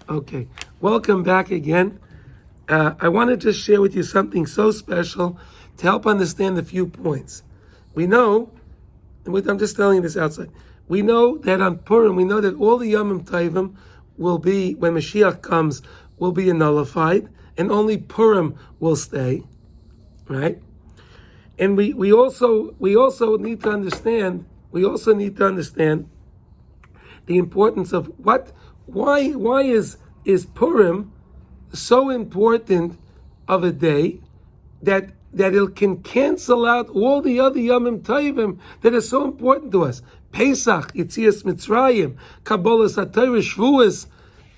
Okay, welcome back again. I want to just share with you something so special to help understand a few points. We know, I'm just telling you this outside, we know that on Purim, we know that all the Yomim Tovim will be, when Mashiach comes, will be nullified, and only Purim will stay, right? And we also need to understand, the importance of why is Purim so important of a day that it can cancel out all the other Yomim Tovim that are so important to us. Pesach, Yetzias Mitzrayim, Kabbalas HaTorah, Shavuos,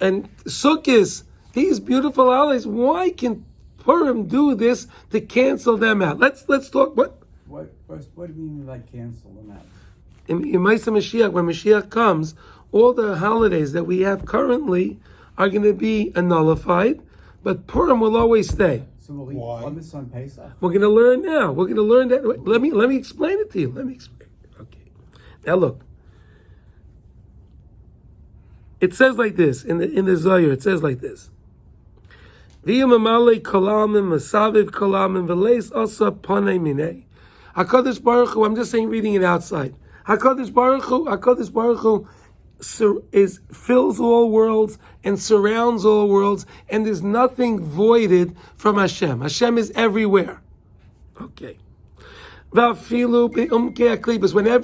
and Sukkot, these beautiful holidays. Why can Purim do this to cancel them out? Let's talk. What do you mean by cancel them out? In Maaseh Mashiach, when Mashiach comes, all the holidays that we have currently are going to be nullified, but Purim will always stay. So will he promise on Pesach? We're going to learn now. We're going to learn that. Let me explain it to you. Okay. Now look. It says like this in the Zohar. It says like this. HaKadosh Baruch Hu, I'm just saying, reading it outside. HaKadosh Baruch Hu fills all worlds and surrounds all worlds, and there's nothing voided from Hashem. Hashem is everywhere. Okay. Whenever,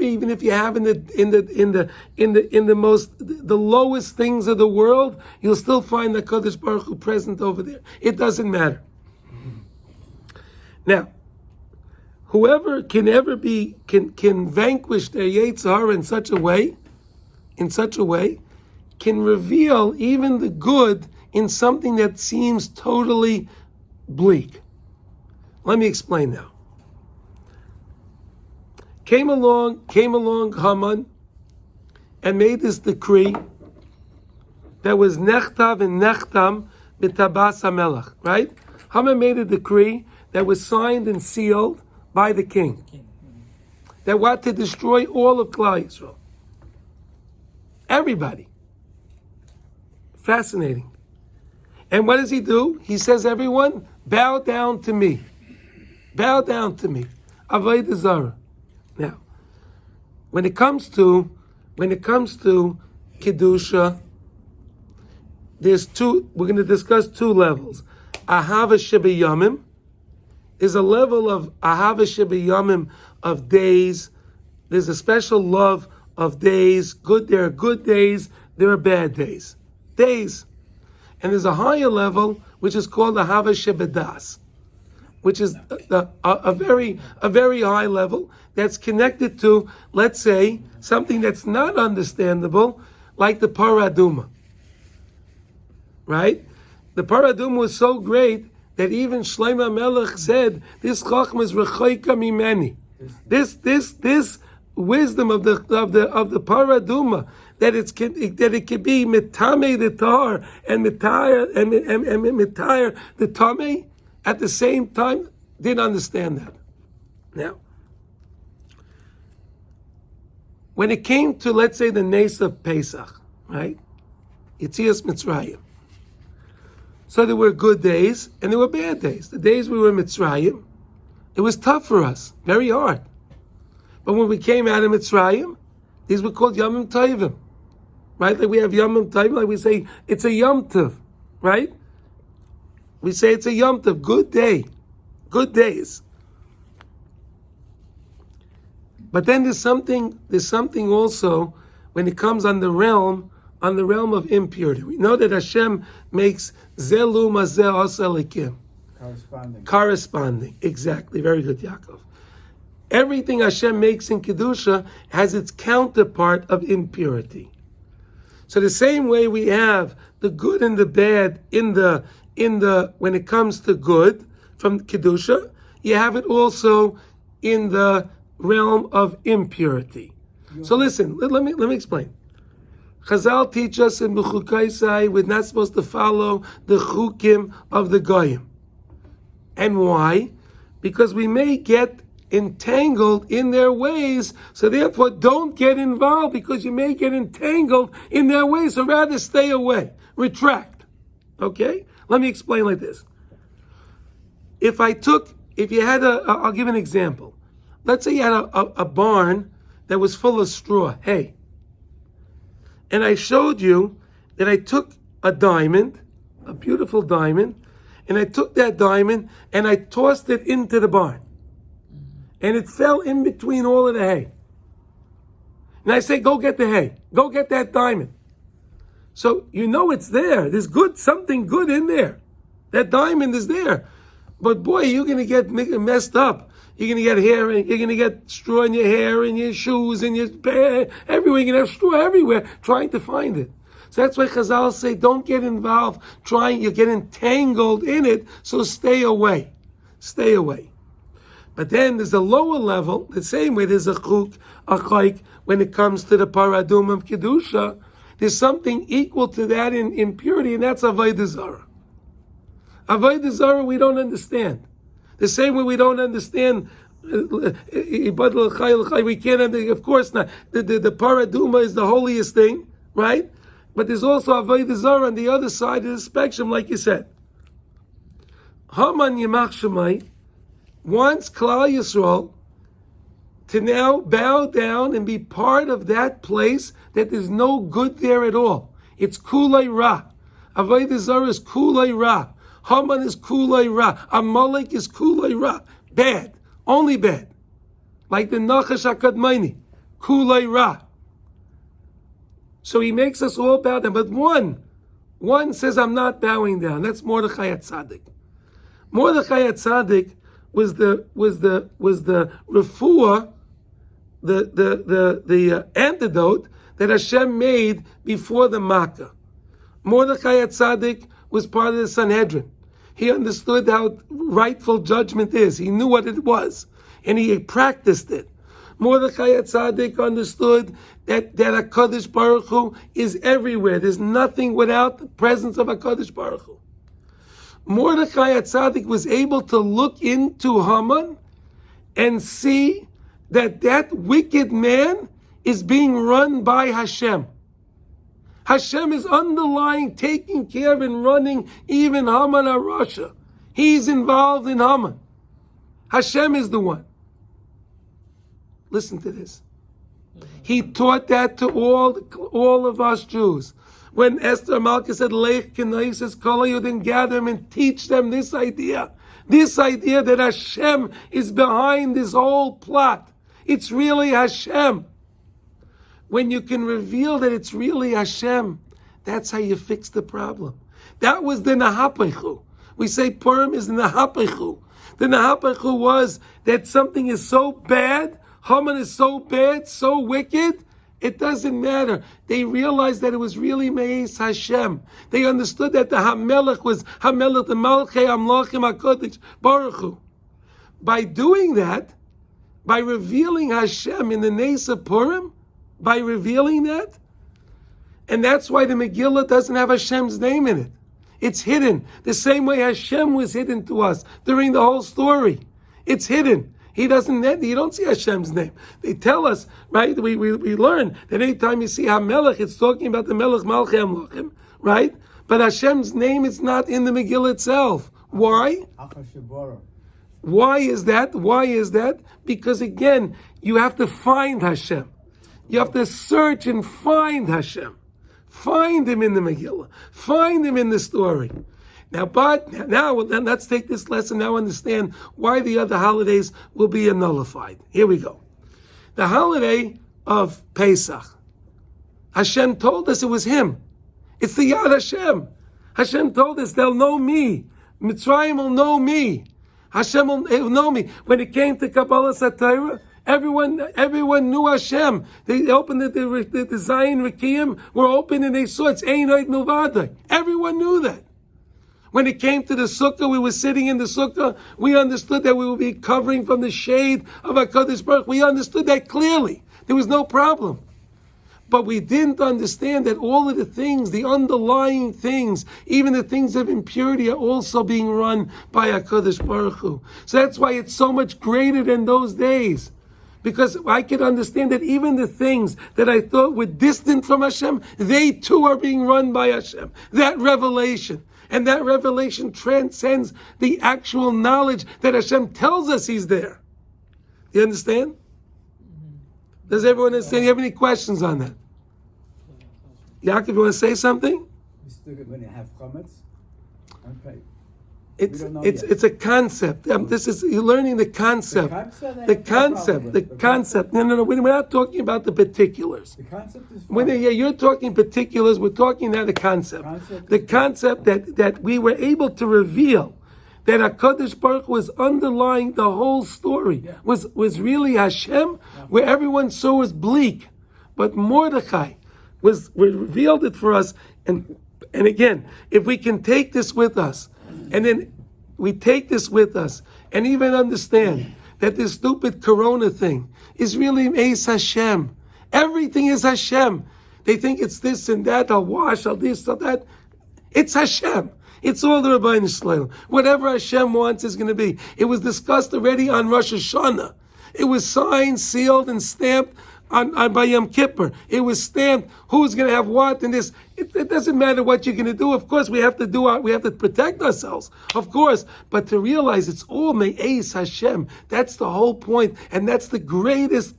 even if you have in the lowest things of the world, you'll still find the Kadosh Baruch Hu present over there. It doesn't matter. Now, whoever can vanquish their Yetzer Hara in such a way, can reveal even the good in something that seems totally bleak. Let me explain now. Came along Haman and made this decree that was nechtav and nechtam b'tabas hamelach, right? Haman made a decree that was signed and sealed by the king that wanted to destroy all of Klal Yisrael. Everybody. Fascinating. And what does he do? He says, everyone, bow down to me. Bow down to me. Avodah Zarah. Now, when it comes to Kedusha, we're going to discuss two levels. Ahava Shebiyamim is a level of Ahava Shebiyamim of days. There's a special love of days. There are good days, there are bad days. Days. And there's a higher level, which is called Ahava Shebedas, which is a very high level that's connected to, let's say, something that's not understandable, like the Paraduma. Right? The Paraduma was so great that even Shlomo Melech said, "This Chachma is rechoika mimeni." This wisdom of the Paraduma, that it can be mitame the tar and mitayr the tame at the same time, didn't understand that. Now, when it came to, let's say, the Nes of Pesach, right? Yetzias Mitzrayim. So there were good days and there were bad days. The days we were in Mitzrayim, it was tough for us, very hard. But when we came out of Mitzrayim, these were called Yomim Tovim, right? Like we have Yomim Tovim, like we say, it's a Yom Tov, right? We say it's a Yom Tov, good day, good days. But then there's something also when it comes on the realm of impurity. We know that Hashem makes Zelu Mazeh Oselikim. Corresponding. Exactly. Very good, Yaakov. Everything Hashem makes in Kedusha has its counterpart of impurity. So the same way we have the good and the bad in the when it comes to good from Kedusha, you have it also in the realm of impurity. So listen, let me explain. Chazal teach us in B'chukaisai we're not supposed to follow the chukim of the goyim. And why? Because we may get entangled in their ways. So therefore, don't get involved because you may get entangled in their ways. So rather stay away, retract. Okay? Let me explain like this. I'll give an example. Let's say you had a barn that was full of straw, hay. And I showed you that I took a diamond, a beautiful diamond, and I took that diamond and I tossed it into the barn. And it fell in between all of the hay. And I say, go get the hay. Go get that diamond. So you know it's there. There's something good in there. That diamond is there. But boy, you're going to get messed up. You're going to get hair, you're going to get straw in your hair and your shoes and your hair, everywhere. You're going to have straw everywhere trying to find it. So that's why Chazal say, don't get involved you get entangled in it, so stay away. Stay away. But then there's a lower level, the same way there's a chayk when it comes to the paradum of Kedusha. There's something equal to that in impurity, and that's Avodah Zarah. Avodah Zarah we don't understand. The same way we don't understand, we can't understand, of course not. The paraduma is the holiest thing, right? But there's also Avodah Zarah on the other side of the spectrum, like you said. Haman Yemach Shemai wants Klal Yisrael to now bow down and be part of that place that there's no good there at all. It's Kulei Ra. Avodah Zarah is Kulei Ra. Haman is Kulei Ra. Amalek is Kulei Ra. Bad. Only bad. Like the Nachash HaKadmaini. Kulei Ra. So he makes us all bow down. But one says, I'm not bowing down. That's Mordechai HaTzadik. Mordechai HaTzadik was the refuah, the antidote that Hashem made before the Makkah. Mordechai HaTzadik was part of the Sanhedrin. He understood how rightful judgment is. He knew what it was, and he practiced it. Mordechai HaTzadik understood that HaKadosh Baruch Hu is everywhere. There's nothing without the presence of HaKadosh Baruch Hu. Mordechai HaTzadik was able to look into Haman and see that wicked man is being run by Hashem. Hashem is underlying, taking care of and running even Haman HaRasha. He's involved in Haman. Hashem is the one. Listen to this. He taught that to all of us Jews. When Esther Malka said, Lech Kenaises Kol HaYudim, gather them and teach them this idea that Hashem is behind this whole plot. It's really Hashem. When you can reveal that it's really Hashem, that's how you fix the problem. That was the Nahapechu. We say Purim is the Nahapechu. The Nahapechu was that something is so bad, Haman is so bad, so wicked, it doesn't matter. They realized that it was really Me'ez Hashem. They understood that the Hamelech was Hamelech, the Malchei Amlachim HaKodesh Baruch Hu. By doing that, by revealing Hashem in the Nes of Purim, by revealing that, and that's why the Megillah doesn't have Hashem's name in it. It's hidden. The same way Hashem was hidden to us during the whole story. It's hidden. You don't see Hashem's name. They tell us, right? We learn that anytime you see HaMelech, it's talking about the Melech Malchei Amlachim, right? But Hashem's name is not in the Megillah itself. Why? Why is that? Because again, you have to find Hashem. You have to search and find Hashem. Find him in the Megillah. Find him in the story. Now let's take this lesson now understand why the other holidays will be nullified. Here we go. The holiday of Pesach. Hashem told us it was him. It's the Yad Hashem. Hashem told us they'll know me. Mitzrayim will know me. Hashem will know me. When it came to Kabbalah Satira, everyone knew Hashem. They opened the Zion Rekiim were open and they saw it's Einoid Milvadai. Everyone knew that. When it came to the sukkah, we were sitting in the sukkah. We understood that we would be covering from the shade of HaKadosh Baruch. We understood that clearly. There was no problem. But we didn't understand that all of the things, the underlying things, even the things of impurity, are also being run by HaKadosh Baruch Hu. So that's why it's so much greater than those days. Because I could understand that even the things that I thought were distant from Hashem, they too are being run by Hashem. That revelation. And that revelation transcends the actual knowledge that Hashem tells us He's there. You understand? Does everyone understand? You have any questions on that? Yaakov, you want to say something? We still when you have comments. Okay. It's a concept. This is you're learning the concept. The concept. No. We're not talking about the particulars. The concept is fine. You're talking particulars. We're talking now the concept. The concept that we were able to reveal that HaKadosh Baruch Hu was underlying the whole story was really Hashem, where everyone saw was bleak, but Mordechai revealed it for us. And again, if we can take this with us, and then we take this with us, and even understand that this stupid Corona thing is really Eis Hashem. Everything is Hashem. They think it's this and that, I'll wash, I'll this, I'll that. It's Hashem. It's all the Rabbeinu Shalom. Whatever Hashem wants is going to be. It was discussed already on Rosh Hashanah. It was signed, sealed, and stamped on by Yom Kippur. It was stamped who's going to have what and this. It doesn't matter what you're going to do. Of course, we have to protect ourselves, of course. But to realize it's all Me'ez Hashem. That's the whole point, and that's the greatest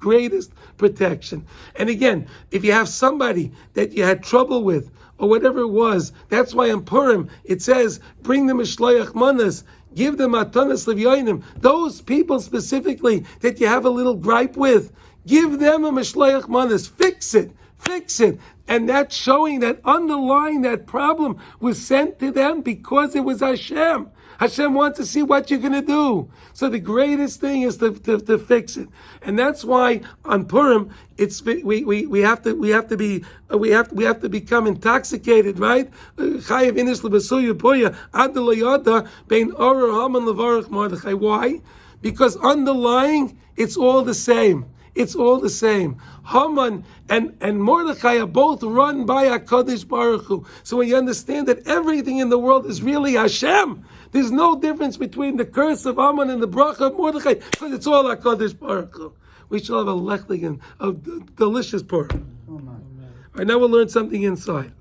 protection. And again, if you have somebody that you had trouble with, or whatever it was, that's why in Purim it says, bring them a shloach manas, give them matanas levyonim. Those people specifically that you have a little gripe with, give them a mishloach manas, fix it. And that's showing that underlying that problem was sent to them because it was Hashem. Hashem wants to see what you're going to do. So the greatest thing is to fix it, and that's why on Purim it's we have to become intoxicated, right? Why? Because underlying it's all the same. It's all the same. Haman and Mordechai are both run by HaKadosh Baruch Hu. So when you understand that everything in the world is really Hashem, there's no difference between the curse of Haman and the bracha of Mordechai, because it's all HaKadosh Baruch Hu. We shall have a lechligan, a delicious Purim. All right, now we'll learn something inside.